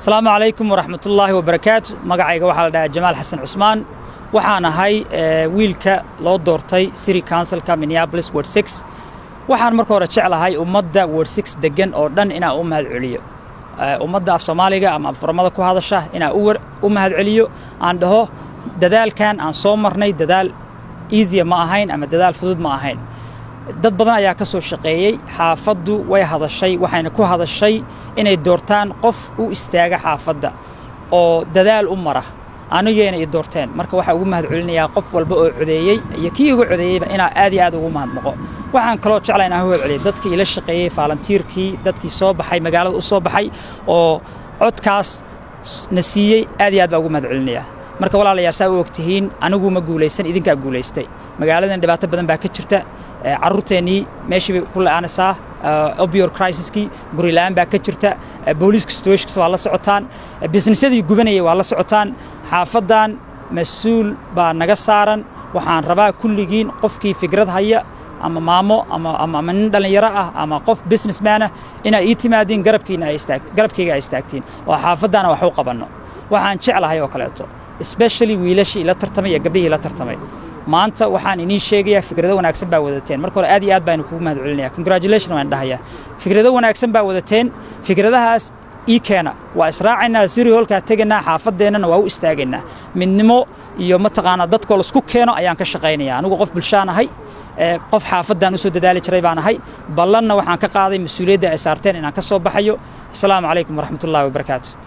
السلام عليكم ورحمة الله وبركاته. مقعي waxaa la dhahaa Jamaal Xasan Cusmaan waxaan ahay wiilka loo doortay City Councilka Minneapolis Ward 6 waxaan marka hore jeclahay ummadda Ward 6 degan oo dhan inaan u mahad celiyo ummadda af Soomaaliga ama farmada ku hadasha inaan u mahad celiyo aan dhaho dadaalkan aan soo marnay dadaal easy ma ahayn ama dadaal fudud ma ahayn dad badan ayaa ka soo shaqeeyay xaafaddu way hadashay waxayna ku hadashay inay doortaan qof u istaaga xaafadda oo dadaal u mara anigeena ay doorteen marka waxa ugu mahad celinayaa qof walba oo codeeyay iyo kii ugu codeeyayba inaa aad ugu mahadnaqo waxaan kaloo jeclahay inaan u celiyo dadkii ila shaqeeyay volunteerkii dadkii soo baxay magaalada u soo baxay oo codkaas nasiiyay aad baa ugu mahad celinayaa marka walaalayaal saa u ogtihiin anigu ma guuleysan idinka guuleystay magaaladan dhibaato badan baa ka jirta carruurteennii meeshii ku la'aanaysaa opioid crisis-kii guri la'aan baa ka jirta booliiska situation waa la socotaan businessadii gubanayay waa la socotaan xaafadan mas'uul baa naga saaran waxaan rabaa kulligiin qofkii fikrad haya ama maamo ama nin dhalinyaro ah ama qof businessman ah inay ii timaadiin garabkayga ay istaagtiin oo xaafadana wax u qabanno waxaan jeclahay oo kaleeto especially wiilashii ila tartamay iyo gabdhihii ila tartamay maanta waxaan inii sheegayaa fikrado wanaagsan baa wadateen marka hore aad baan kugu mahad celinayaa congratulations waan dhahayaa fikrado wanaagsan baa wadateen fikradahaas keena waa israacaynaa City Hall-ka tagaynaa xaafadeennana waa u istaagaynaa midnimo iyo mataqaana dadkoo la isku keeno ayaan ka shaqaynayaa anigu qof bulshaan ahay qof xaafadan u soo dadaali jiray baan ahay ballanna waxaan ka qaaday mas'uuliyadda ay saarteen inaan ka soo baxayo assalaamu calaykum waraxmatullaahi wabarakaatuh